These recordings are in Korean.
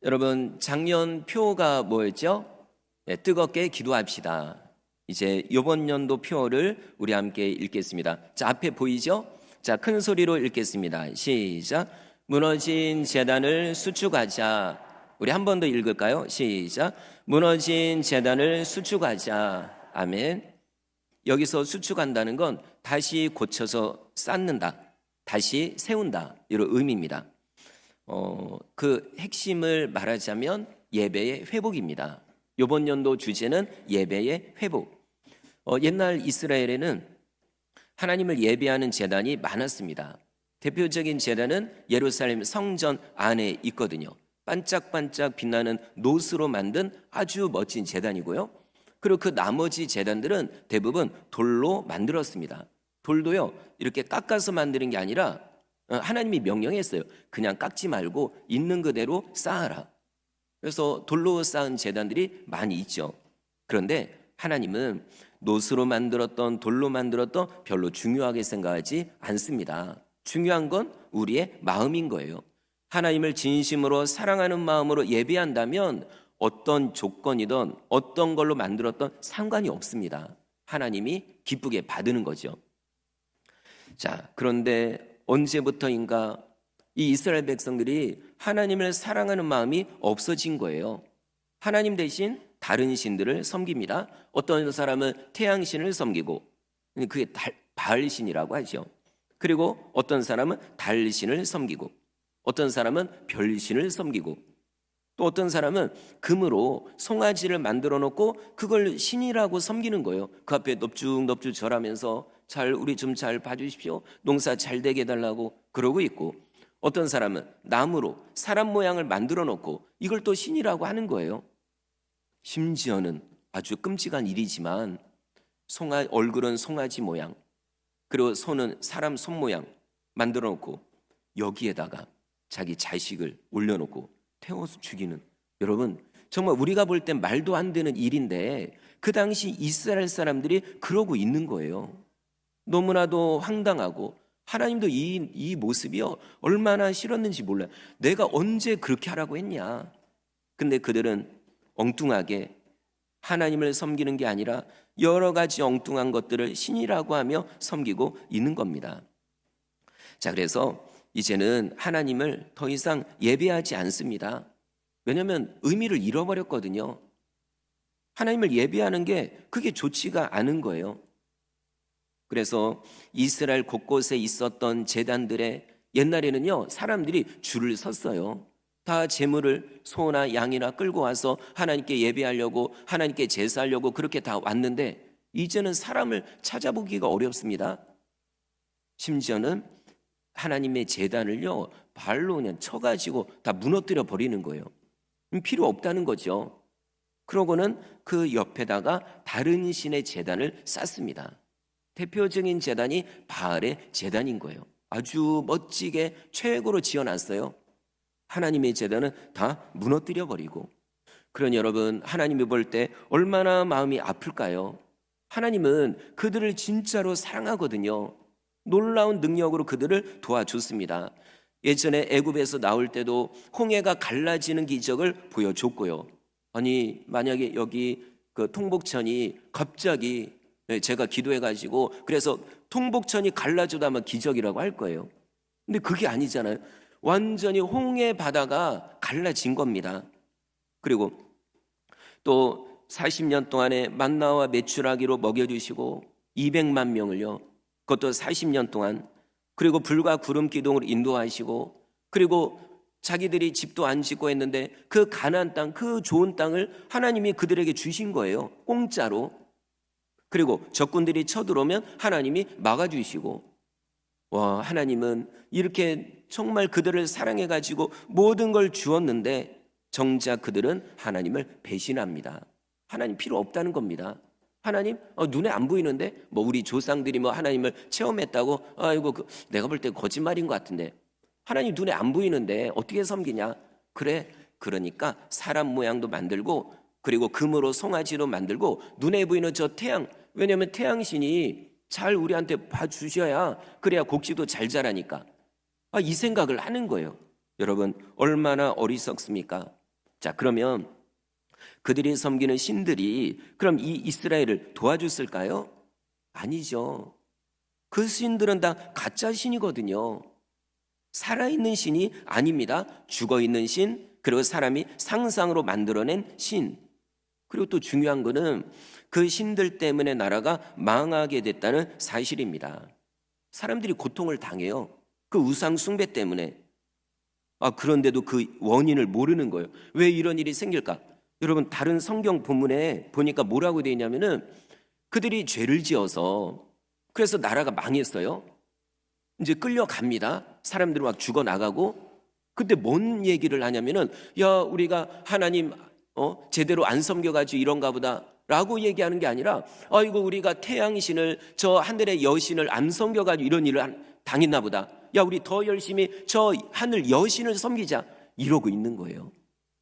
여러분, 작년 표가 뭐였죠? 네, 뜨겁게 기도합시다. 이제 이번 연도 표를 우리 함께 읽겠습니다. 자, 앞에 보이죠? 자, 큰 소리로 읽겠습니다. 시작. 무너진 제단을 수축하자. 우리 한 번 더 읽을까요? 시작. 무너진 제단을 수축하자. 아멘. 여기서 수축한다는 건 다시 고쳐서 쌓는다, 다시 세운다, 이런 의미입니다. 그 핵심을 말하자면 예배의 회복입니다. 이번 연도 주제는 예배의 회복. 옛날 이스라엘에는 하나님을 예배하는 제단이 많았습니다. 대표적인 제단은 예루살렘 성전 안에 있거든요. 반짝반짝 빛나는 노스로 만든 아주 멋진 제단이고요. 그리고 그 나머지 제단들은 대부분 돌로 만들었습니다. 돌도요, 이렇게 깎아서 만드는 게 아니라 하나님이 명령했어요. 그냥 깎지 말고 있는 그대로 쌓아라. 그래서 돌로 쌓은 제단들이 많이 있죠. 그런데 하나님은 노스로 만들었던 돌로 만들었던 별로 중요하게 생각하지 않습니다. 중요한 건 우리의 마음인 거예요. 하나님을 진심으로 사랑하는 마음으로 예배한다면 어떤 조건이든 어떤 걸로 만들었던 상관이 없습니다. 하나님이 기쁘게 받는 거죠. 자, 그런데 언제부터인가 이 이스라엘 백성들이 하나님을 사랑하는 마음이 없어진 거예요. 하나님 대신 다른 신들을 섬깁니다. 어떤 사람은 태양신을 섬기고, 그게 바알신이라고 하죠. 그리고 어떤 사람은 달신을 섬기고, 어떤 사람은 별신을 섬기고, 또 어떤 사람은 금으로 송아지를 만들어 놓고 그걸 신이라고 섬기는 거예요. 그 앞에 넙죽넙죽 절하면서 우리 좀 잘 봐주십시오, 농사 잘 되게 해달라고 그러고 있고, 어떤 사람은 나무로 사람 모양을 만들어 놓고 이걸 또 신이라고 하는 거예요. 심지어는 아주 끔찍한 일이지만 얼굴은 송아지 모양, 그리고 손은 사람 손 모양 만들어 놓고 여기에다가 자기 자식을 올려놓고 태워서 죽이는, 여러분 정말 우리가 볼 땐 말도 안 되는 일인데 그 당시 이스라엘 사람들이 그러고 있는 거예요. 너무나도 황당하고 하나님도 이 모습이요 얼마나 싫었는지 몰라요. 내가 언제 그렇게 하라고 했냐. 근데 그들은 엉뚱하게 하나님을 섬기는 게 아니라 여러 가지 엉뚱한 것들을 신이라고 하며 섬기고 있는 겁니다. 자, 그래서 이제는 하나님을 더 이상 예배하지 않습니다. 왜냐하면 의미를 잃어버렸거든요. 하나님을 예배하는 게 그게 좋지가 않은 거예요. 그래서 이스라엘 곳곳에 있었던 제단들에 옛날에는요 사람들이 줄을 섰어요. 다 제물을 소나 양이나 끌고 와서 하나님께 예배하려고, 하나님께 제사하려고 그렇게 다 왔는데 이제는 사람을 찾아보기가 어렵습니다. 심지어는 하나님의 제단을요 발로 그냥 쳐가지고 다 무너뜨려 버리는 거예요. 필요 없다는 거죠. 그러고는 그 옆에다가 다른 신의 제단을 쌓습니다. 대표적인 제단이 바알의 제단인 거예요. 아주 멋지게 최고로 지어놨어요. 하나님의 제단은 다 무너뜨려 버리고. 그러니 여러분, 하나님이 볼 때 얼마나 마음이 아플까요? 하나님은 그들을 진짜로 사랑하거든요. 놀라운 능력으로 그들을 도와줬습니다. 예전에 애굽에서 나올 때도 홍해가 갈라지는 기적을 보여줬고요. 아니 만약에 여기 그 통복천이 갑자기 제가 기도해가지고 그래서 통복천이 갈라져다면 기적이라고 할 거예요. 근데 그게 아니잖아요. 완전히 홍해 바다가 갈라진 겁니다. 그리고 또 40년 동안에 만나와 메추라기로 먹여주시고 200만 명을요, 그것도 40년 동안, 그리고 불과 구름 기둥으로 인도하시고, 그리고 자기들이 집도 안 짓고 했는데 그 가나안 땅, 그 좋은 땅을 하나님이 그들에게 주신 거예요, 공짜로. 그리고 적군들이 쳐들어오면 하나님이 막아주시고. 와, 하나님은 이렇게 정말 그들을 사랑해가지고 모든 걸 주었는데 정작 그들은 하나님을 배신합니다. 하나님 필요 없다는 겁니다. 하나님 눈에 안 보이는데 뭐 우리 조상들이 뭐 하나님을 체험했다고, 아이고 내가 볼 때 거짓말인 것 같은데, 하나님 눈에 안 보이는데 어떻게 섬기냐. 그래, 그러니까 사람 모양도 만들고 그리고 금으로 송아지로 만들고 눈에 보이는 저 태양, 왜냐하면 태양신이 잘 우리한테 봐주셔야 그래야 곡식도 잘 자라니까, 이 생각을 하는 거예요. 여러분 얼마나 어리석습니까? 자, 그러면 그들이 섬기는 신들이 그럼 이 이스라엘을 도와줬을까요? 아니죠. 그 신들은 다 가짜 신이거든요. 살아있는 신이 아닙니다. 죽어있는 신, 그리고 사람이 상상으로 만들어낸 신. 그리고 또 중요한 거는 그 신들 때문에 나라가 망하게 됐다는 사실입니다. 사람들이 고통을 당해요. 그 우상 숭배 때문에. 그런데도 그 원인을 모르는 거예요. 왜 이런 일이 생길까? 여러분, 다른 성경 본문에 보니까 뭐라고 되어 있냐면은 그들이 죄를 지어서 그래서 나라가 망했어요. 이제 끌려갑니다. 사람들이 막 죽어나가고. 근데 뭔 얘기를 하냐면은 야, 우리가 하나님 제대로 안 섬겨가지고 이런가 보다 라고 얘기하는 게 아니라 아이고, 우리가 태양신을 저 하늘의 여신을 안 섬겨가지고 이런 일을 당했나 보다. 야, 우리 더 열심히 저 하늘 여신을 섬기자 이러고 있는 거예요.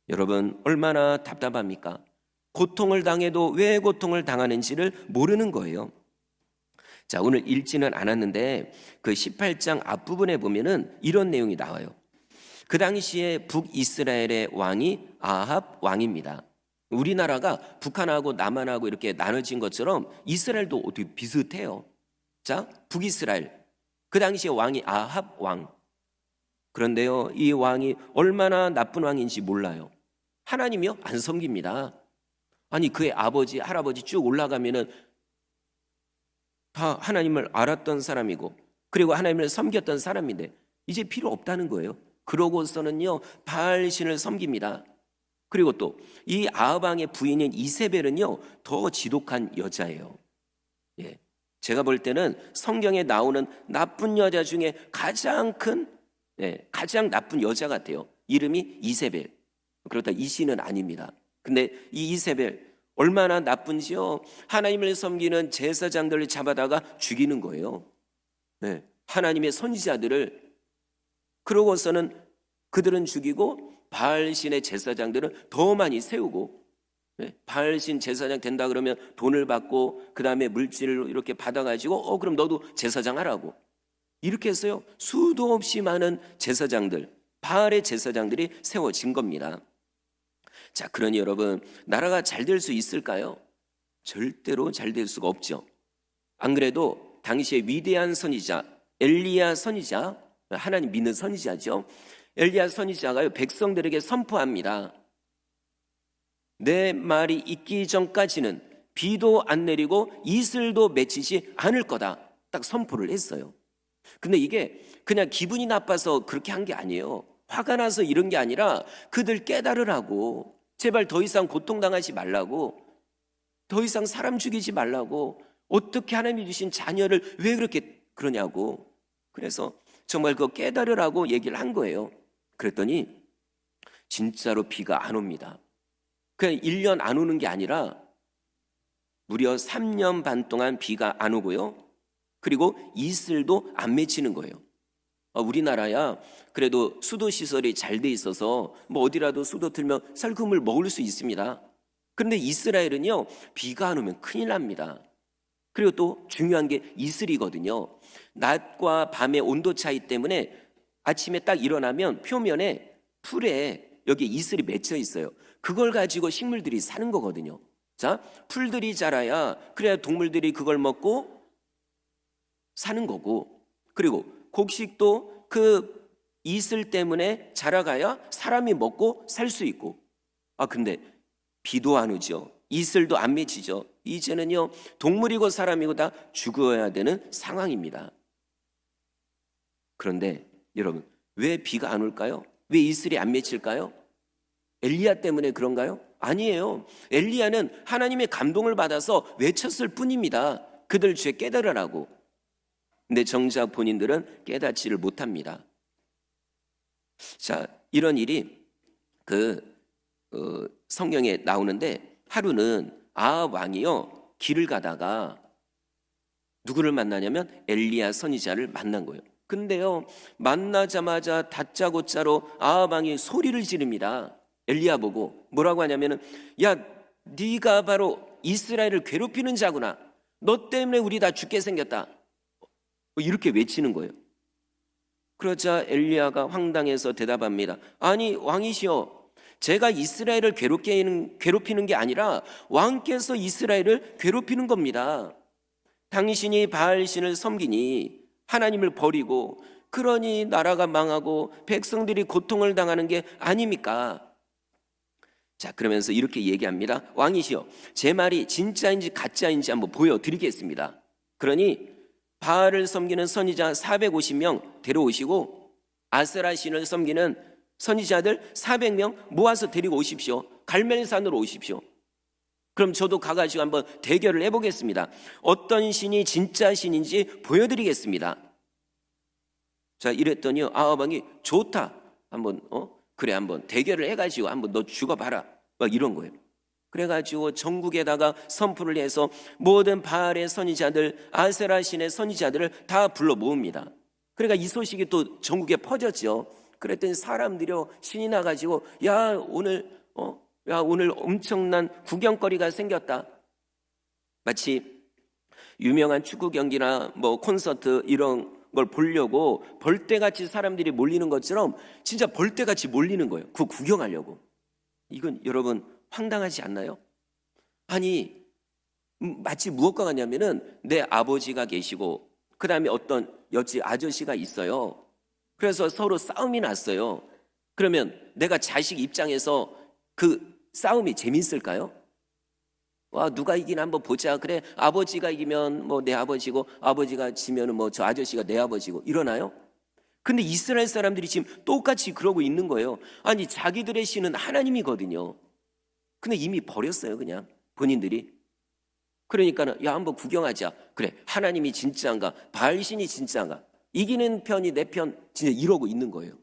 여러분, 얼마나 답답합니까? 고통을 당해도 왜 고통을 당하는지를 모르는 거예요. 자, 오늘 읽지는 않았는데 그 18장 앞부분에 보면은 이런 내용이 나와요. 그 당시에 북이스라엘의 왕이 아합 왕입니다. 우리나라가 북한하고 남한하고 이렇게 나눠진 것처럼 이스라엘도 어떻게 비슷해요. 자, 북이스라엘. 그 당시에 왕이 아합 왕. 그런데요, 이 왕이 얼마나 나쁜 왕인지 몰라요. 하나님이요? 안 섬깁니다. 아니, 그의 아버지, 할아버지 쭉 올라가면은 다 하나님을 알았던 사람이고 그리고 하나님을 섬겼던 사람인데 이제 필요 없다는 거예요. 그러고서는요, 바알신을 섬깁니다. 그리고 또 이 아합 왕의 부인인 이세벨은요, 더 지독한 여자예요. 예, 제가 볼 때는 성경에 나오는 나쁜 여자 중에 가장 가장 나쁜 여자 같아요. 이름이 이세벨. 그렇다 이 씨는 아닙니다. 근데 이 이세벨 얼마나 나쁜지요. 하나님을 섬기는 제사장들을 잡아다가 죽이는 거예요. 네, 하나님의 선지자들을. 그러고서는 그들은 죽이고 바알신의 제사장들은 더 많이 세우고, 네, 바알신 제사장 된다 그러면 돈을 받고 그 다음에 물질을 이렇게 받아가지고 그럼 너도 제사장 하라고 이렇게 했어요. 수도 없이 많은 제사장들, 바알의 제사장들이 세워진 겁니다. 자, 그러니 여러분, 나라가 잘 될 수 있을까요? 절대로 잘 될 수가 없죠. 안 그래도 당시에 위대한 선지자 엘리야 선지자, 하나님 믿는 선지자죠. 엘리야 선지자가요, 백성들에게 선포합니다. 내 말이 있기 전까지는 비도 안 내리고 이슬도 맺히지 않을 거다. 딱 선포를 했어요. 근데 이게 그냥 기분이 나빠서 그렇게 한 게 아니에요. 화가 나서 이런 게 아니라 그들 깨달으라고, 제발 더 이상 고통당하지 말라고, 더 이상 사람 죽이지 말라고, 어떻게 하나님이 주신 자녀를 왜 그렇게 그러냐고. 그래서 정말 그거 깨달으라고 얘기를 한 거예요. 그랬더니 진짜로 비가 안 옵니다. 그냥 1년 안 오는 게 아니라 무려 3년 반 동안 비가 안 오고요. 그리고 이슬도 안 맺히는 거예요. 우리나라야 그래도 수도 시설이 잘 돼 있어서 뭐 어디라도 수도 틀면 살금을 먹을 수 있습니다. 그런데 이스라엘은요, 비가 안 오면 큰일 납니다. 그리고 또 중요한 게 이슬이거든요. 낮과 밤의 온도 차이 때문에 아침에 딱 일어나면 표면에 풀에 여기 이슬이 맺혀 있어요. 그걸 가지고 식물들이 사는 거거든요. 자, 풀들이 자라야 그래야 동물들이 그걸 먹고 사는 거고, 그리고 곡식도 그 이슬 때문에 자라가야 사람이 먹고 살 수 있고. 근데 비도 안 오죠. 이슬도 안 맺히죠. 이제는요, 동물이고 사람이고 다 죽어야 되는 상황입니다. 그런데 여러분, 왜 비가 안 올까요? 왜 이슬이 안 맺힐까요? 엘리야 때문에 그런가요? 아니에요. 엘리야는 하나님의 감동을 받아서 외쳤을 뿐입니다. 그들 죄 깨달으라고. 근데 정작 본인들은 깨닫지를 못합니다. 자, 이런 일이 성경에 나오는데, 하루는 아합 왕이요, 길을 가다가 누구를 만나냐면 엘리야 선지자를 만난 거예요. 근데요, 만나자마자 다짜고짜로 아합 왕이 소리를 지릅니다. 엘리야 보고 뭐라고 하냐면은, 야, 네가 바로 이스라엘을 괴롭히는 자구나. 너 때문에 우리 다 죽게 생겼다. 이렇게 외치는 거예요. 그러자 엘리야가 황당해서 대답합니다. 아니 왕이시여, 제가 이스라엘을 괴롭히는 게 아니라 왕께서 이스라엘을 괴롭히는 겁니다. 당신이 바알신을 섬기니 하나님을 버리고 그러니 나라가 망하고 백성들이 고통을 당하는 게 아닙니까? 자, 그러면서 이렇게 얘기합니다. 왕이시여, 제 말이 진짜인지 가짜인지 한번 보여드리겠습니다. 그러니 바알을 섬기는 선지자 450명 데려오시고 아세라 신을 섬기는 선지자들 400명 모아서 데리고 오십시오. 갈멜산으로 오십시오. 그럼 저도 가가지고 한번 대결을 해보겠습니다. 어떤 신이 진짜 신인지 보여드리겠습니다. 자, 이랬더니 아합 왕이 좋다. 한번 그래 한번 대결을 해가지고 한번 너 죽어봐라. 막 이런 거예요. 그래가지고 전국에다가 선포를 해서 모든 바알의 선지자들, 아세라 신의 선지자들을 다 불러 모읍니다. 그러니까 이 소식이 또 전국에 퍼졌죠. 그랬더니 사람들이 신이 나가지고 야 오늘 엄청난 구경거리가 생겼다. 마치 유명한 축구 경기나 뭐 콘서트 이런 걸 보려고 벌떼같이 사람들이 몰리는 것처럼 진짜 벌떼같이 몰리는 거예요. 그거 구경하려고. 이건 여러분 황당하지 않나요? 아니 마치 무엇과 같냐면은 내 아버지가 계시고 그 다음에 어떤 옆집 아저씨가 있어요. 그래서 서로 싸움이 났어요. 그러면 내가 자식 입장에서 그 싸움이 재밌을까요? 와, 누가 이기나 한번 보자. 그래, 아버지가 이기면 뭐 내 아버지고 아버지가 지면은 뭐 저 아저씨가 내 아버지고 이러나요? 근데 이스라엘 사람들이 지금 똑같이 그러고 있는 거예요. 아니 자기들의 신은 하나님이거든요. 근데 이미 버렸어요, 그냥 본인들이. 그러니까는 야 한번 구경하자. 그래, 하나님이 진짜인가? 바알신이 진짜인가? 이기는 편이 내 편, 진짜 이러고 있는 거예요.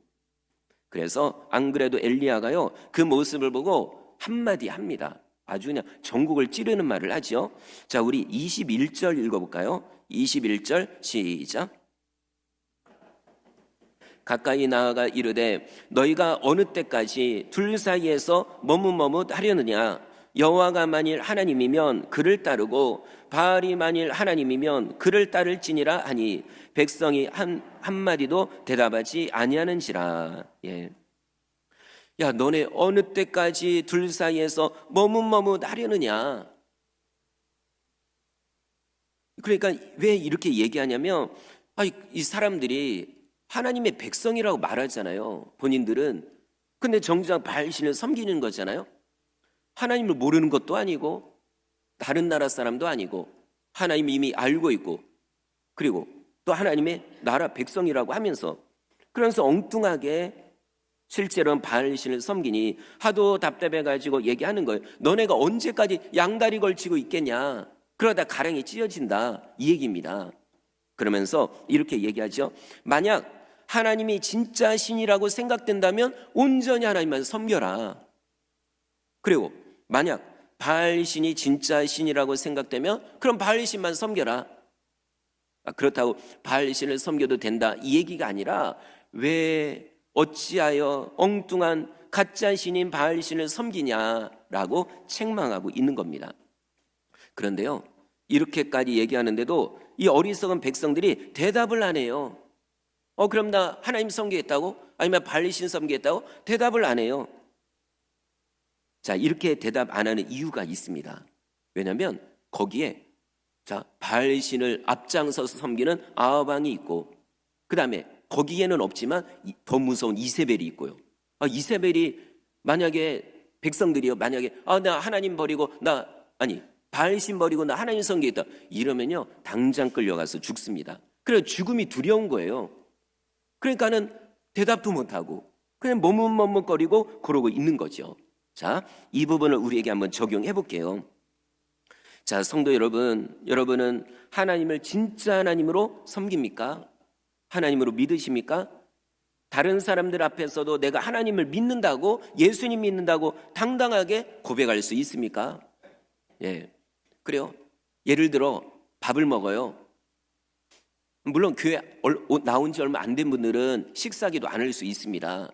그래서 안 그래도 엘리야가요 그 모습을 보고 한마디 합니다. 아주 그냥 전국을 찌르는 말을 하죠. 자, 우리 21절 읽어볼까요? 21절 시작. 가까이 나아가 이르되 너희가 어느 때까지 둘 사이에서 머뭇머뭇하려느냐? 여호와가 만일 하나님이면 그를 따르고 바알이 만일 하나님이면 그를 따를지니라 하니 백성이 한마디도 대답하지 아니하는지라. 예. 야, 너네 어느 때까지 둘 사이에서 머뭇머뭇하려느냐? 그러니까 왜 이렇게 얘기하냐면 이 사람들이 하나님의 백성이라고 말하잖아요. 본인들은. 근데 정작 바알신을 섬기는 거잖아요. 하나님을 모르는 것도 아니고 다른 나라 사람도 아니고 하나님이 이미 알고 있고 그리고 또 하나님의 나라 백성이라고 하면서 그러면서 엉뚱하게 실제로는 바알신을 섬기니 하도 답답해가지고 얘기하는 거예요. 너네가 언제까지 양다리 걸치고 있겠냐? 그러다 가랑이 찢어진다 이 얘기입니다. 그러면서 이렇게 얘기하죠. 만약 하나님이 진짜 신이라고 생각된다면 온전히 하나님만 섬겨라. 그리고 만약 바알신이 진짜 신이라고 생각되면 그럼 바알신만 섬겨라. 그렇다고 바알신을 섬겨도 된다 이 얘기가 아니라 왜 어찌하여 엉뚱한 가짜 신인 바알신을 섬기냐라고 책망하고 있는 겁니다. 그런데요 이렇게까지 얘기하는데도 이 어리석은 백성들이 대답을 안 해요. 그럼 나 하나님 섬기겠다고? 아니면 바알신 섬기겠다고? 대답을 안 해요. 자, 이렇게 대답 안 하는 이유가 있습니다. 왜냐하면 거기에 자 바알신을 앞장서서 섬기는 아합 왕이 있고 그 다음에 거기에는 없지만 더 무서운 이세벨이 있고요. 이세벨이 만약에 백성들이요 만약에 나 하나님 버리고 바알신 버리고 나 하나님 섬기겠다 이러면요 당장 끌려가서 죽습니다. 그래서 죽음이 두려운 거예요. 그러니까는 대답도 못하고 그냥 머뭇머뭇거리고 그러고 있는 거죠. 자, 이 부분을 우리에게 한번 적용해 볼게요. 자, 성도 여러분, 여러분은 하나님을 진짜 하나님으로 섬깁니까? 하나님으로 믿으십니까? 다른 사람들 앞에서도 내가 하나님을 믿는다고 예수님 믿는다고 당당하게 고백할 수 있습니까? 예, 그래요. 예를 들어 밥을 먹어요. 물론 교회 나온 지 얼마 안 된 분들은 식사기도 안 할 수 있습니다.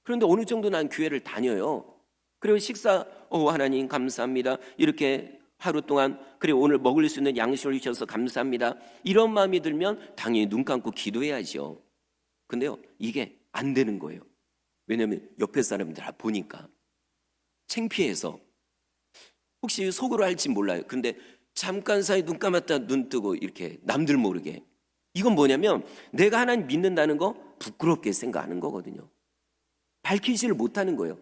그런데 어느 정도 난 교회를 다녀요. 그리고 식사 하나님 감사합니다. 이렇게 하루 동안 그리고 오늘 먹을 수 있는 양식을 주셔서 감사합니다. 이런 마음이 들면 당연히 눈 감고 기도해야죠. 근데요 이게 안 되는 거예요. 왜냐하면 옆에 사람들 다 보니까 창피해서. 혹시 속으로 할지 몰라요. 그런데 잠깐 사이 눈 감았다 눈 뜨고 이렇게 남들 모르게. 이건 뭐냐면 내가 하나님 믿는다는 거 부끄럽게 생각하는 거거든요. 밝히지를 못하는 거예요.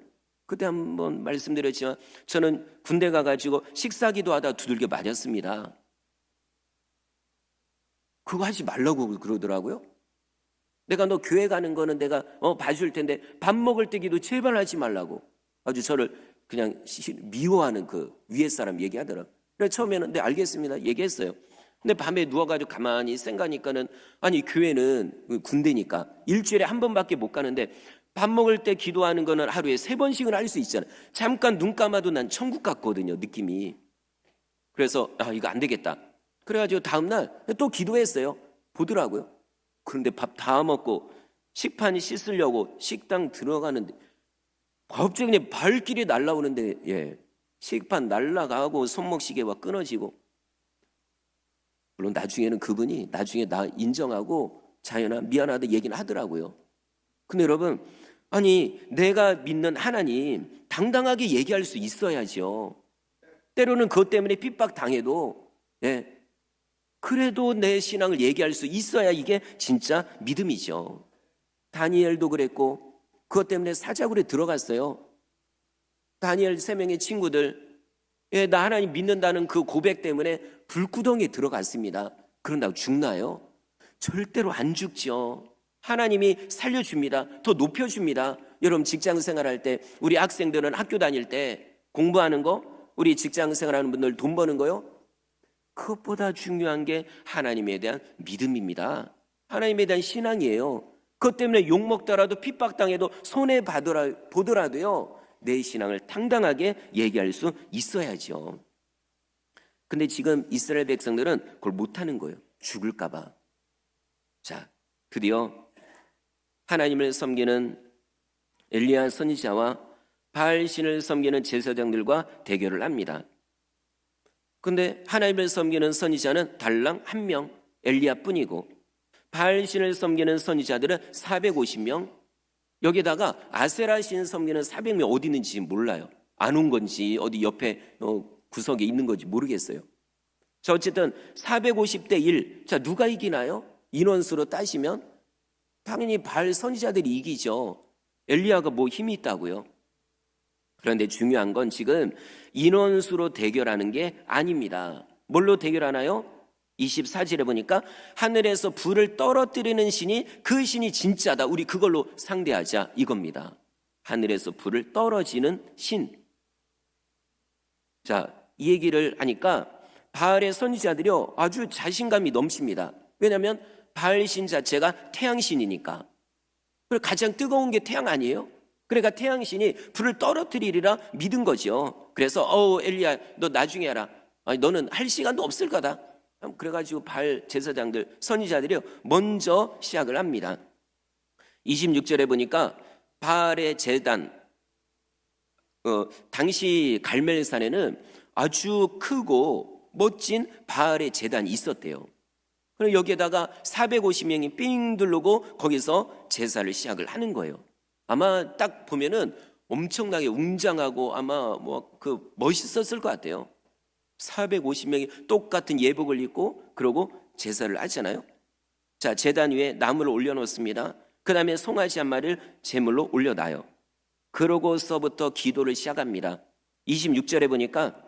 그때 한번 말씀드렸지만 저는 군대 가가지고 식사기도 하다 두들겨 맞았습니다. 그거 하지 말라고 그러더라고요. 내가 너 교회 가는 거는 내가 봐줄 텐데 밥 먹을 때 기도 제발 하지 말라고. 아주 저를 그냥 미워하는 그 위에 사람 얘기하더라고요. 그래서 처음에는 네 알겠습니다 얘기했어요. 근데 밤에 누워가지고 가만히 생각하니까는 아니 교회는 군대니까 일주일에 한 번밖에 못 가는데 밥 먹을 때 기도하는 거는 하루에 3번씩은 할 수 있잖아요. 잠깐 눈 감아도 난 천국 같거든요 느낌이. 그래서 이거 안 되겠다. 그래가지고 다음날 또 기도했어요. 보더라고요. 그런데 밥 다 먹고 식판 씻으려고 식당 들어가는데 갑자기 그냥 발길이 날라오는데 식판 날라가고 손목시계가 끊어지고. 물론 나중에는 그분이 나중에 나 인정하고 자연아 미안하다 얘기는 하더라고요. 근데 여러분 아니 내가 믿는 하나님 당당하게 얘기할 수 있어야죠. 때로는 그것 때문에 핍박당해도 그래도 내 신앙을 얘기할 수 있어야 이게 진짜 믿음이죠. 다니엘도 그랬고 그것 때문에 사자굴에 들어갔어요. 다니엘 3명의 친구들 나 하나님 믿는다는 그 고백 때문에 불구덩이에 들어갔습니다. 그런다고 죽나요? 절대로 안 죽죠. 하나님이 살려줍니다. 더 높여줍니다. 여러분 직장 생활할 때 우리 학생들은 학교 다닐 때 공부하는 거 우리 직장 생활하는 분들 돈 버는 거요? 그것보다 중요한 게 하나님에 대한 믿음입니다. 하나님에 대한 신앙이에요. 그것 때문에 욕먹더라도 핍박당해도 손해보더라도요 내 신앙을 당당하게 얘기할 수 있어야죠. 근데 지금 이스라엘 백성들은 그걸 못하는 거예요. 죽을까 봐. 자, 드디어 하나님을 섬기는 엘리야 선지자와 바알신을 섬기는 제사장들과 대결을 합니다. 근데 하나님을 섬기는 선지자는 달랑 1명 엘리야뿐이고 바알신을 섬기는 선지자들은 450명. 여기다가 아세라신 섬기는 400명 어디 있는지 몰라요. 안 온 건지 어디 옆에 구석에 있는 건지 모르겠어요. 자, 어쨌든 450대 1. 자, 누가 이기나요? 인원수로 따시면 당연히 바알 선지자들이 이기죠. 엘리야가 뭐 힘이 있다고요? 그런데 중요한 건 지금 인원수로 대결하는 게 아닙니다. 뭘로 대결하나요? 24절에 보니까 하늘에서 불을 떨어뜨리는 신이 그 신이 진짜다. 우리 그걸로 상대하자 이겁니다. 하늘에서 불을 떨어지는 신. 자, 이 얘기를 하니까 바알의 선지자들이요 아주 자신감이 넘칩니다. 왜냐하면 바알 신 자체가 태양신이니까. 그리고 가장 뜨거운 게 태양 아니에요? 그러니까 태양신이 불을 떨어뜨리리라 믿은 거죠. 그래서 엘리야 너 나중에 해라. 아니, 너는 할 시간도 없을 거다. 그래가지고 바알 제사장들 선지자들이 먼저 시작을 합니다. 26절에 보니까 바알의 제단 당시 갈멜산에는 아주 크고 멋진 바알의 제단이 있었대요. 그럼 여기에다가 450명이 삥 둘르고 거기서 제사를 시작을 하는 거예요. 아마 딱 보면은 엄청나게 웅장하고 아마 멋있었을 것 같아요. 450명이 똑같은 예복을 입고 그러고 제사를 하잖아요. 자, 제단 위에 나무를 올려놓습니다. 그 다음에 송아지 한 마리를 제물로 올려놔요. 그러고서부터 기도를 시작합니다. 26절에 보니까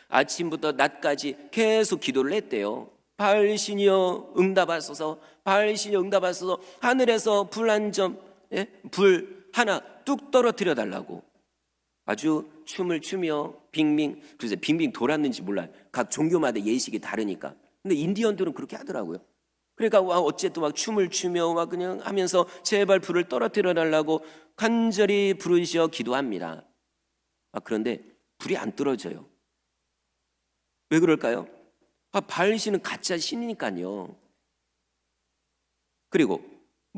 아침부터 낮까지 계속 기도를 했대요. 바알신이여 응답하소서, 바알신이여 응답하소서. 하늘에서 불 한 점, 불 하나 뚝 떨어뜨려 달라고. 아주 춤을 추며 글쎄 빙빙 돌았는지 몰라요. 각 종교마다 예식이 다르니까. 근데 인디언들은 그렇게 하더라고요. 그러니까 어쨌든 막 춤을 추며 막 그냥 하면서 제발 불을 떨어뜨려 달라고 간절히 부르시어 기도합니다. 그런데 불이 안 떨어져요. 왜 그럴까요? 바알신은 가짜 신이니까요. 그리고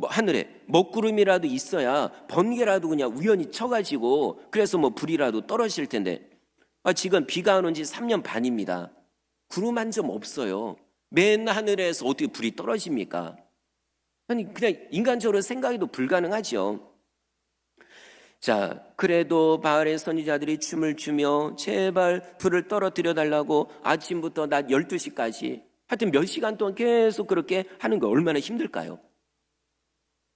하늘에 먹구름이라도 있어야 번개라도 그냥 우연히 쳐가지고 그래서 불이라도 떨어질 텐데 지금 비가 안 온 지 3년 반입니다. 구름 한 점 없어요. 맨 하늘에서 어떻게 불이 떨어집니까? 아니 그냥 인간적으로 생각해도 불가능하죠. 자, 그래도 바알의 선지자들이 춤을 추며 제발 불을 떨어뜨려 달라고 아침부터 낮 12시까지 하여튼 몇 시간 동안 계속 그렇게 하는 거 얼마나 힘들까요?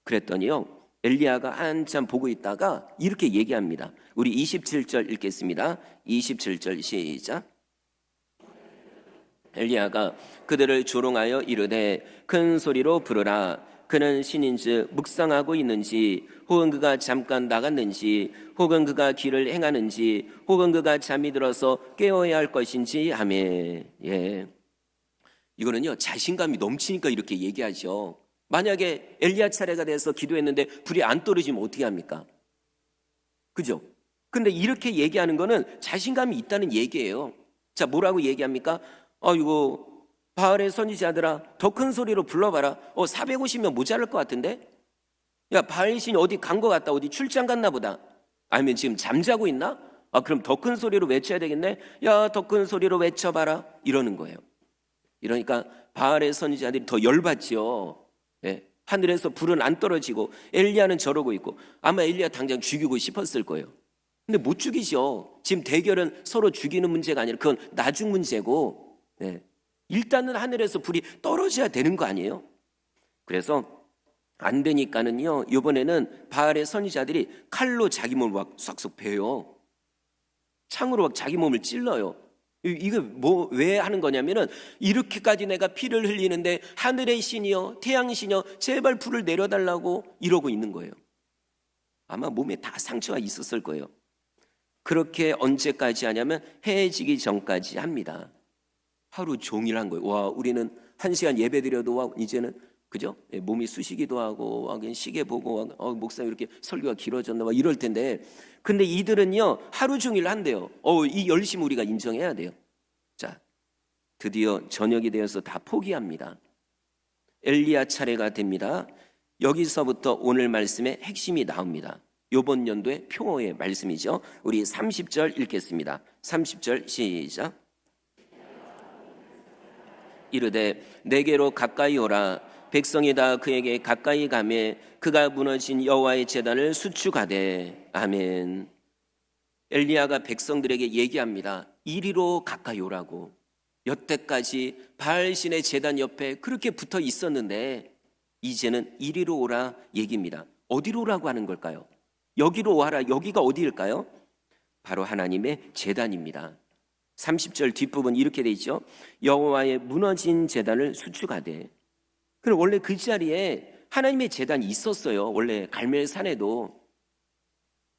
그랬더니요, 엘리야가 한참 보고 있다가 이렇게 얘기합니다. 우리 27절 읽겠습니다. 27절 시작. 엘리야가 그들을 조롱하여 이르되 큰 소리로 부르라. 그는 신인즉 묵상하고 있는지, 혹은 그가 잠깐 나갔는지, 혹은 그가 길을 행하는지, 혹은 그가 잠이 들어서 깨어야 할 것인지 하며. 예, 이거는요 자신감이 넘치니까 이렇게 얘기하죠. 만약에 엘리야 차례가 돼서 기도했는데 불이 안 떨어지면 어떻게 합니까? 그죠? 근데 이렇게 얘기하는 거는 자신감이 있다는 얘기예요. 자, 뭐라고 얘기합니까? 이거 바알의 선지자들아, 더 큰 소리로 불러봐라. 450명 모자랄 것 같은데? 야, 바알 신이 어디 간 것 같다. 어디 출장 갔나 보다. 아니면 지금 잠자고 있나? 그럼 더 큰 소리로 외쳐야 되겠네. 야, 더 큰 소리로 외쳐봐라. 이러는 거예요. 이러니까 바알의 선지자들이 더 열받지요. 예, 하늘에서 불은 안 떨어지고 엘리야는 저러고 있고 아마 엘리야 당장 죽이고 싶었을 거예요. 근데 못 죽이죠. 지금 대결은 서로 죽이는 문제가 아니라 그건 나중 문제고, 예, 일단은 하늘에서 불이 떨어져야 되는 거 아니에요? 그래서 안 되니까는요, 이번에는 바알의 선지자들이 칼로 자기 몸을 막 쏙쏙 베요. 창으로 막 자기 몸을 찔러요. 이거 왜 하는 거냐면은 이렇게까지 내가 피를 흘리는데 하늘의 신이여, 태양 신이여, 제발 불을 내려달라고 이러고 있는 거예요. 아마 몸에 다 상처가 있었을 거예요. 그렇게 언제까지 하냐면 해 지기 전까지 합니다. 하루 종일 한 거예요. 와, 우리는 1시간 예배 드려도 와, 이제는 그죠? 몸이 쑤시기도 하고 와, 그냥 시계 보고 목사님 이렇게 설교가 길어졌나 막 이럴 텐데, 근데 이들은요 하루 종일 한대요. 이 열심 우리가 인정해야 돼요. 자, 드디어 저녁이 되어서 다 포기합니다. 엘리야 차례가 됩니다. 여기서부터 오늘 말씀의 핵심이 나옵니다. 이번 연도의 표어의 말씀이죠. 우리 30절 읽겠습니다. 30절 시작. 이르되 내게로 가까이 오라. 백성이 다 그에게 가까이 가매 그가 무너진 여호와의 제단을 수축하되. 아멘. 엘리야가 백성들에게 얘기합니다. 이리로 가까이 오라고. 여태까지 바알신의 제단 옆에 그렇게 붙어 있었는데 이제는 이리로 오라 얘기입니다. 어디로 오라고 하는 걸까요? 여기로 와라. 여기가 어디일까요? 바로 하나님의 제단입니다. 30절 뒷부분 이렇게 돼 있죠. 여호와의 무너진 제단을 수축하되. 그럼 원래 그 자리에 하나님의 제단이 있었어요. 원래 갈멜산에도.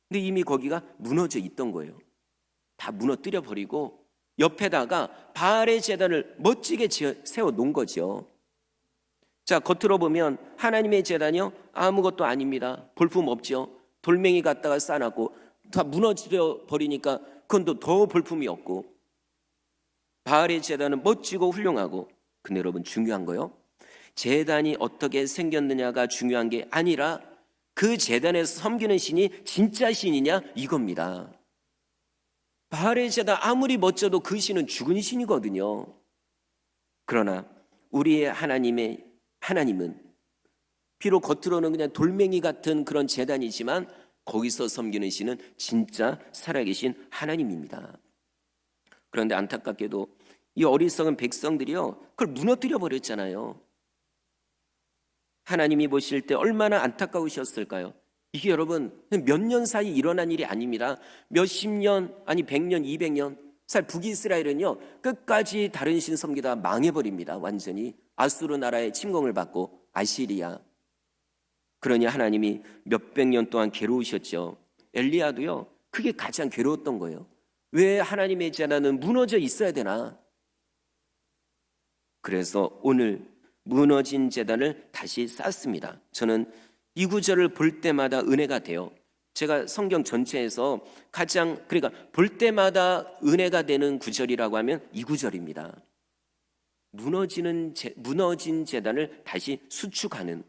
근데 이미 거기가 무너져 있던 거예요. 다 무너뜨려 버리고 옆에다가 바알의 제단을 멋지게 세워 놓은 거죠. 자, 겉으로 보면 하나님의 제단이요 아무것도 아닙니다. 볼품 없죠. 돌멩이 갖다가 쌓아놨고 다 무너뜨려 버리니까 그건 더 볼품이 없고, 바알의 제단은 멋지고 훌륭하고. 근데 여러분 중요한 거요, 제단이 어떻게 생겼느냐가 중요한 게 아니라 그 제단에서 섬기는 신이 진짜 신이냐 이겁니다. 바알의 제단 아무리 멋져도 그 신은 죽은 신이거든요. 그러나 우리의 하나님은 비록 겉으로는 그냥 돌멩이 같은 그런 제단이지만 거기서 섬기는 신은 진짜 살아계신 하나님입니다. 그런데 안타깝게도 이 어리석은 백성들이요 그걸 무너뜨려 버렸잖아요. 하나님이 보실 때 얼마나 안타까우셨을까요? 이게 여러분 몇 년 사이 일어난 일이 아닙니다. 몇십 년, 아니 100년, 200년. 사실 북이스라엘은요 끝까지 다른 신 섬기다 망해버립니다. 완전히 아수르 나라의 침공을 받고, 아시리아. 그러니 하나님이 몇백 년 동안 괴로우셨죠. 엘리야도요 그게 가장 괴로웠던 거예요. 왜 하나님의 제단은 무너져 있어야 되나? 그래서 오늘 무너진 제단을 다시 쌓습니다. 저는 이 구절을 볼 때마다 은혜가 돼요. 제가 성경 전체에서 가장, 그러니까 볼 때마다 은혜가 되는 구절이라고 하면 이 구절입니다. 무너진 제단을 다시 수축하는,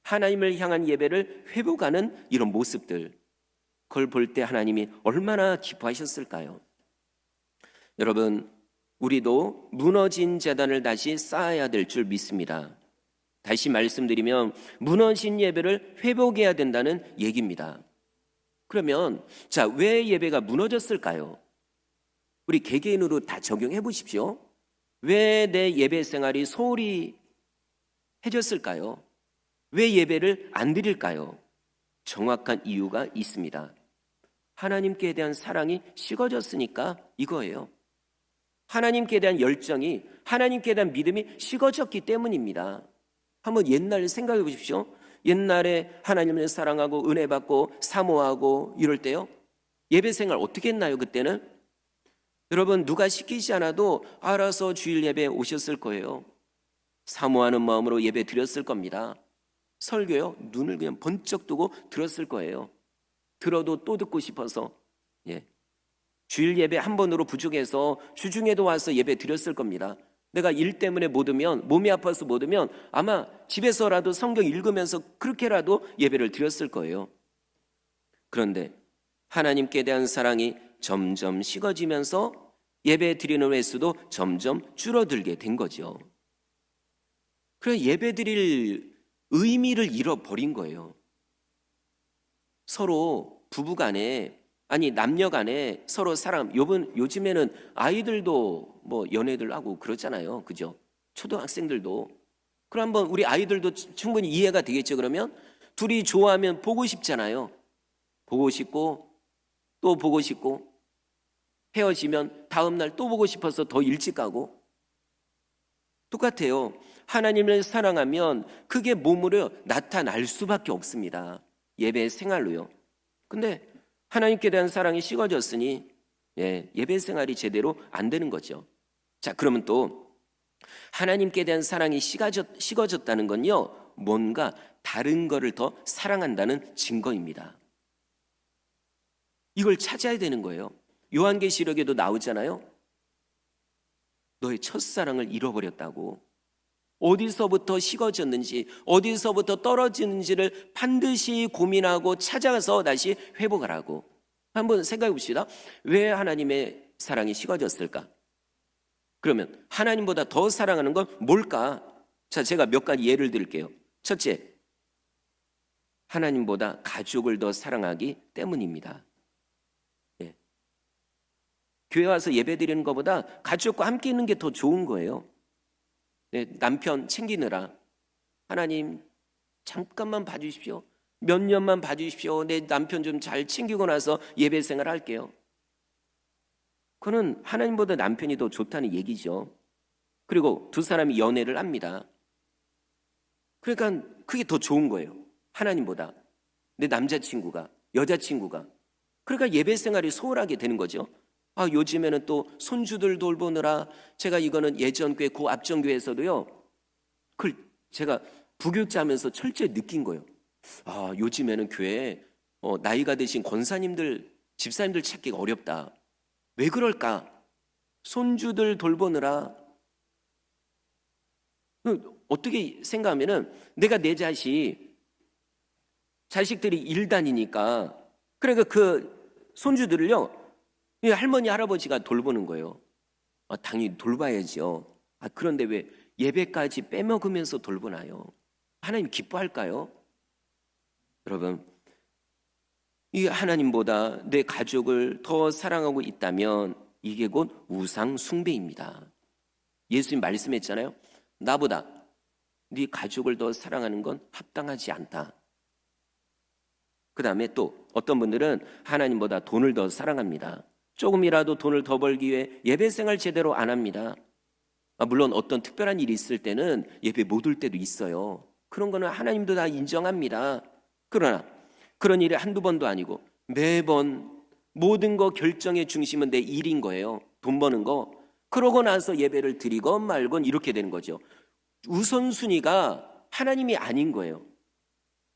하나님을 향한 예배를 회복하는 이런 모습들, 그걸 볼 때 하나님이 얼마나 기뻐하셨을까요? 여러분, 우리도 무너진 제단을 다시 쌓아야 될 줄 믿습니다. 다시 말씀드리면 무너진 예배를 회복해야 된다는 얘기입니다. 그러면 자, 왜 예배가 무너졌을까요? 우리 개개인으로 다 적용해 보십시오. 왜 내 예배 생활이 소홀히 해졌을까요? 왜 예배를 안 드릴까요? 정확한 이유가 있습니다. 하나님께 대한 사랑이 식어졌으니까 이거예요. 하나님께 대한 열정이, 하나님께 대한 믿음이 식어졌기 때문입니다. 한번 옛날 생각해 보십시오. 옛날에 하나님을 사랑하고 은혜 받고 사모하고 이럴 때요, 예배 생활 어떻게 했나요? 그때는 여러분, 누가 시키지 않아도 알아서 주일 예배에 오셨을 거예요. 사모하는 마음으로 예배 드렸을 겁니다. 설교요, 눈을 그냥 번쩍 뜨고 들었을 거예요. 들어도 또 듣고 싶어서. 주일 예배 한 번으로 부족해서 주중에도 와서 예배 드렸을 겁니다. 내가 일 때문에 못 오면, 몸이 아파서 못 오면 아마 집에서라도 성경 읽으면서 그렇게라도 예배를 드렸을 거예요. 그런데 하나님께 대한 사랑이 점점 식어지면서 예배 드리는 횟수도 점점 줄어들게 된 거죠. 그래서 예배 드릴 의미를 잃어버린 거예요. 서로 부부간에, 아니 남녀간에 서로 사랑, 요즘에는 아이들도 뭐 연애들 하고 그러잖아요. 그죠? 초등학생들도. 그럼 한번 우리 아이들도 충분히 이해가 되겠죠. 그러면 둘이 좋아하면 보고 싶잖아요. 보고 싶고 또 보고 싶고, 헤어지면 다음 날 또 보고 싶어서 더 일찍 가고. 똑같아요. 하나님을 사랑하면 그게 몸으로 나타날 수밖에 없습니다. 예배 생활로요. 근데 하나님께 대한 사랑이 식어졌으니 예배 생활이 제대로 안 되는 거죠. 자, 그러면 또 하나님께 대한 사랑이 식어졌다는 건요, 뭔가 다른 거를 더 사랑한다는 증거입니다. 이걸 찾아야 되는 거예요. 요한계시록에도 나오잖아요. 너의 첫사랑을 잃어버렸다고. 어디서부터 식어졌는지, 어디서부터 떨어지는지를 반드시 고민하고 찾아가서 다시 회복하라고. 한번 생각해 봅시다. 왜 하나님의 사랑이 식어졌을까? 그러면 하나님보다 더 사랑하는 건 뭘까? 자, 제가 몇 가지 예를 들게요. 첫째, 하나님보다 가족을 더 사랑하기 때문입니다. 교회 와서 예배 드리는 것보다 가족과 함께 있는 게 더 좋은 거예요. 남편 챙기느라 하나님 잠깐만 봐주십시오. 몇 년만 봐주십시오. 내 남편 좀 잘 챙기고 나서 예배 생활 할게요. 그거는 하나님보다 남편이 더 좋다는 얘기죠. 그리고 두 사람이 연애를 합니다. 그러니까 그게 더 좋은 거예요. 하나님보다. 내 남자친구가, 여자친구가. 그러니까 예배 생활이 소홀하게 되는 거죠. 요즘에는 또 손주들 돌보느라, 제가 이거는 예전 교회, 고 앞전교회에서도요, 그걸 제가 부교육자하면서 철저히 느낀 거예요. 요즘에는 교회에 나이가 드신 권사님들, 집사님들 찾기가 어렵다. 왜 그럴까? 손주들 돌보느라. 어떻게 생각하면은 내가 내 자식들이 일 다니니까, 그러니까 그 손주들을요, 할머니 할아버지가 돌보는 거예요. 당연히 돌봐야죠. 그런데 왜 예배까지 빼먹으면서 돌보나요? 하나님 기뻐할까요? 여러분, 이 하나님보다 내 가족을 더 사랑하고 있다면 이게 곧 우상 숭배입니다. 예수님 말씀했잖아요. 나보다 네 가족을 더 사랑하는 건 합당하지 않다. 그 다음에 또 어떤 분들은 하나님보다 돈을 더 사랑합니다. 조금이라도 돈을 더 벌기 위해 예배 생활 제대로 안 합니다. 물론 어떤 특별한 일이 있을 때는 예배 못 올 때도 있어요. 그런 거는 하나님도 다 인정합니다. 그러나 그런 일이 한두 번도 아니고 매번 모든 거 결정의 중심은 내 일인 거예요. 돈 버는 거. 그러고 나서 예배를 드리건 말건 이렇게 되는 거죠. 우선순위가 하나님이 아닌 거예요.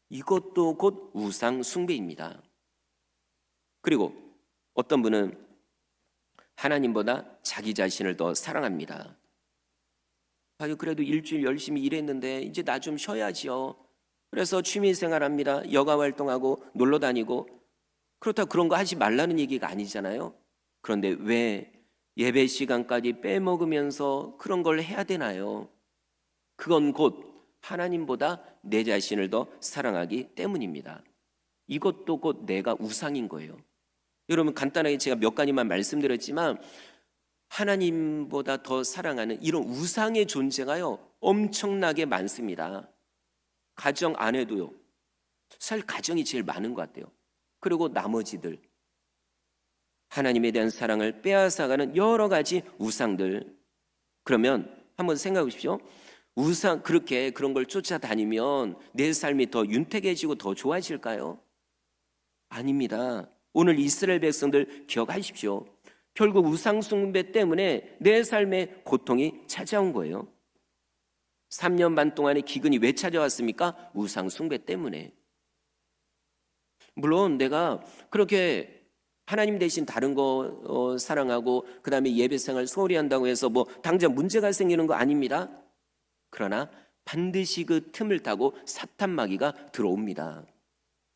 이것도 곧 우상 숭배입니다. 그리고 어떤 분은 하나님보다 자기 자신을 더 사랑합니다. 그래도 일주일 열심히 일했는데 이제 나 좀 쉬어야지요. 그래서 취미생활합니다. 여가 활동하고 놀러 다니고. 그렇다고 그런 거 하지 말라는 얘기가 아니잖아요. 그런데 왜 예배 시간까지 빼먹으면서 그런 걸 해야 되나요? 그건 곧 하나님보다 내 자신을 더 사랑하기 때문입니다. 이것도 곧 내가 우상인 거예요. 여러분, 간단하게 제가 몇 가지만 말씀드렸지만 하나님보다 더 사랑하는 이런 우상의 존재가요 엄청나게 많습니다. 가정 안에도요. 사실 가정이 제일 많은 것 같아요. 그리고 나머지들, 하나님에 대한 사랑을 빼앗아가는 여러 가지 우상들. 그러면 한번 생각해 보십시오. 우상, 그렇게 그런 걸 쫓아다니면 내 삶이 더 윤택해지고 더 좋아질까요? 아닙니다. 오늘 이스라엘 백성들 기억하십시오. 결국 우상 숭배 때문에 내 삶에 고통이 찾아온 거예요. 3년 반 동안의 기근이 왜 찾아왔습니까? 우상 숭배 때문에. 물론 내가 그렇게 하나님 대신 다른 거 사랑하고 그 다음에 예배 생활 소홀히 한다고 해서 뭐 당장 문제가 생기는 거 아닙니다. 그러나 반드시 그 틈을 타고 사탄 마귀가 들어옵니다.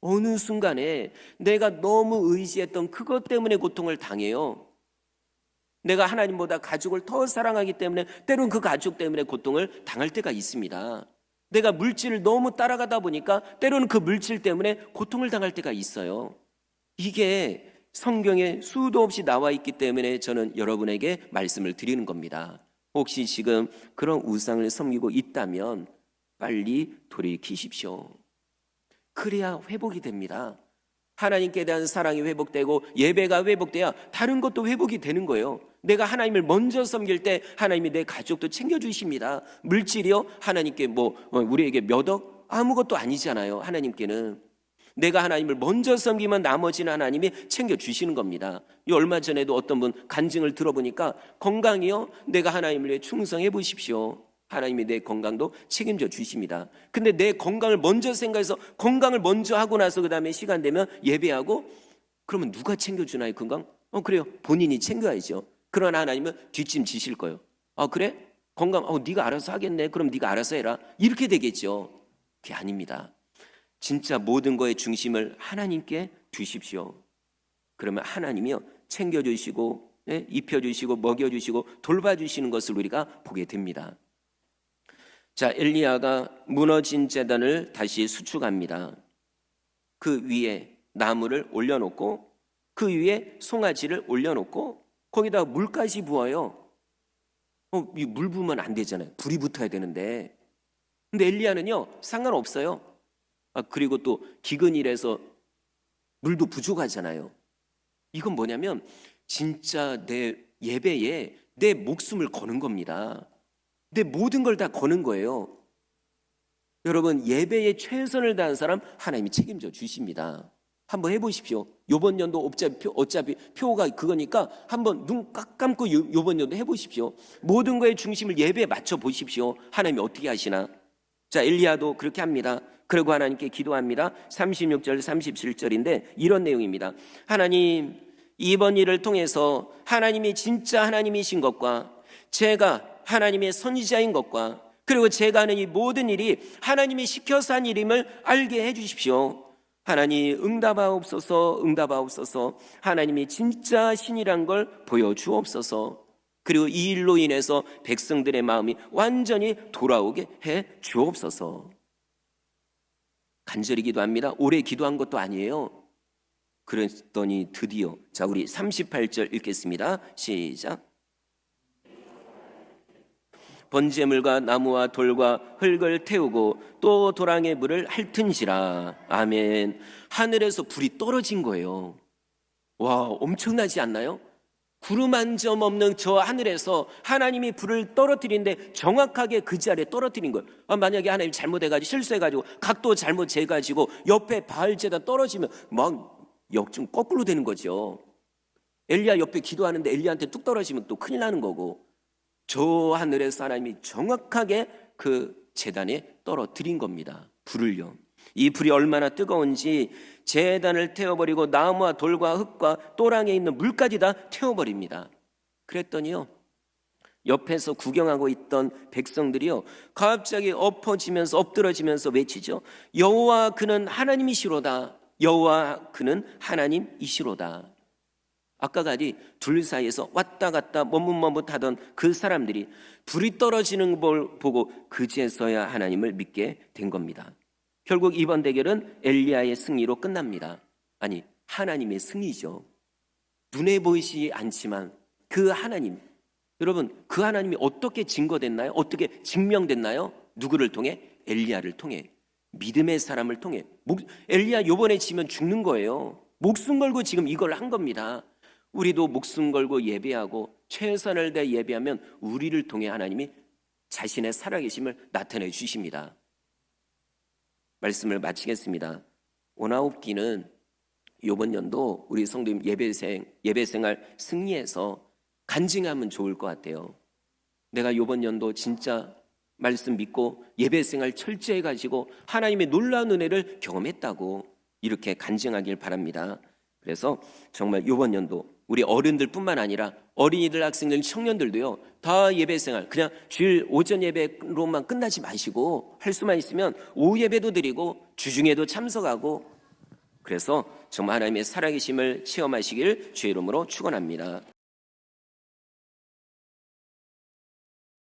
어느 순간에 내가 너무 의지했던 그것 때문에 고통을 당해요. 내가 하나님보다 가족을 더 사랑하기 때문에 때론 그 가족 때문에 고통을 당할 때가 있습니다. 내가 물질을 너무 따라가다 보니까 때로는 그 물질 때문에 고통을 당할 때가 있어요. 이게 성경에 수도 없이 나와 있기 때문에 저는 여러분에게 말씀을 드리는 겁니다. 혹시 지금 그런 우상을 섬기고 있다면 빨리 돌이키십시오. 그래야 회복이 됩니다. 하나님께 대한 사랑이 회복되고 예배가 회복돼야 다른 것도 회복이 되는 거예요. 내가 하나님을 먼저 섬길 때 하나님이 내 가족도 챙겨주십니다. 물질이요? 하나님께 우리에게 몇 억? 아무것도 아니잖아요. 하나님께는. 내가 하나님을 먼저 섬기면 나머지는 하나님이 챙겨주시는 겁니다. 얼마 전에도 어떤 분 간증을 들어보니까 건강이요? 내가 하나님을 위해 충성해 보십시오. 하나님이 내 건강도 책임져 주십니다. 근데 내 건강을 먼저 생각해서 건강을 먼저 하고 나서 그 다음에 시간 되면 예배하고, 그러면 누가 챙겨주나요? 건강? 그래요. 본인이 챙겨야죠. 그러나 하나님은 뒷짐 지실 거예요. 그래? 건강 네가 알아서 하겠네. 그럼 네가 알아서 해라. 이렇게 되겠죠. 그게 아닙니다. 진짜 모든 거의 중심을 하나님께 두십시오. 그러면 하나님이요 챙겨주시고 입혀주시고 먹여주시고 돌봐주시는 것을 우리가 보게 됩니다. 자, 엘리야가 무너진 제단을 다시 수축합니다. 그 위에 나무를 올려놓고 그 위에 송아지를 올려놓고 거기다가 물까지 부어요. 이 물 부으면 안 되잖아요. 불이 붙어야 되는데. 근데 엘리야는요 상관없어요. 그리고 또 기근이라서 물도 부족하잖아요. 이건 뭐냐면 진짜 내 예배에 내 목숨을 거는 겁니다. 내 모든 걸 다 거는 거예요. 여러분, 예배에 최선을 다한 사람 하나님이 책임져 주십니다. 한번 해보십시오. 요번 연도 어차피 표가 그거니까 한번 눈 꽉 감고 요번 연도 해보십시오. 모든 거의 중심을 예배에 맞춰 보십시오. 하나님이 어떻게 하시나. 자, 엘리야도 그렇게 합니다. 그리고 하나님께 기도합니다. 36절 37절인데 이런 내용입니다. 하나님, 이번 일을 통해서 하나님이 진짜 하나님이신 것과 제가 하나님의 선지자인 것과 그리고 제가 하는 이 모든 일이 하나님이 시켜서 한 일임을 알게 해 주십시오. 하나님 응답하옵소서. 하나님이 진짜 신이란 걸 보여주옵소서. 그리고 이 일로 인해서 백성들의 마음이 완전히 돌아오게 해 주옵소서. 간절히 기도합니다. 오래 기도한 것도 아니에요. 그랬더니 드디어, 자, 우리 38절 읽겠습니다. 시작. 번제물과 나무와 돌과 흙을 태우고 또 도랑의 물을 핥은지라. 아멘. 하늘에서 불이 떨어진 거예요. 와, 엄청나지 않나요? 구름 한 점 없는 저 하늘에서 하나님이 불을 떨어뜨리는데 정확하게 그 자리에 떨어뜨린 거예요. 만약에 하나님 잘못해가지고 실수해가지고 각도 잘못 재가지고 옆에 바알제단 떨어지면 막 역좀 거꾸로 되는 거죠. 엘리야 옆에 기도하는데 엘리야한테 뚝 떨어지면 또 큰일 나는 거고, 저 하늘에서 하나님이 정확하게 그 제단에 떨어뜨린 겁니다. 불을요. 이 불이 얼마나 뜨거운지 제단을 태워버리고 나무와 돌과 흙과 또랑에 있는 물까지 다 태워버립니다. 그랬더니요, 옆에서 구경하고 있던 백성들이요 갑자기 엎드러지면서 외치죠. 여호와 그는 하나님이시로다. 여호와 그는 하나님이시로다. 아까까지 둘 사이에서 왔다 갔다 머뭇머뭇하던 그 사람들이 불이 떨어지는 걸 보고 그제서야 하나님을 믿게 된 겁니다. 결국 이번 대결은 엘리야의 승리로 끝납니다. 아니, 하나님의 승리죠. 눈에 보이지 않지만 그 하나님, 여러분, 그 하나님이 어떻게 증거됐나요? 어떻게 증명됐나요? 누구를 통해? 엘리야를 통해, 믿음의 사람을 통해. 엘리야 요번에 지면 죽는 거예요. 목숨 걸고 지금 이걸 한 겁니다. 우리도 목숨 걸고 예배하고 최선을 다해 예배하면 우리를 통해 하나님이 자신의 살아계심을 나타내 주십니다. 말씀을 마치겠습니다. 온아홉기는 이번 연도 우리 성도님 예배생활 승리해서 간증하면 좋을 것 같아요. 내가 이번 연도 진짜 말씀 믿고 예배생활 철저히 가지고 하나님의 놀라운 은혜를 경험했다고 이렇게 간증하길 바랍니다. 그래서 정말 이번 연도 우리 어른들뿐만 아니라 어린이들, 학생들, 청년들도요, 다 예배생활 그냥 주일 오전 예배로만 끝나지 마시고 할 수만 있으면 오후 예배도 드리고 주중에도 참석하고, 그래서 정말 하나님의 살아계심을 체험하시길 주의 이름으로 축원합니다.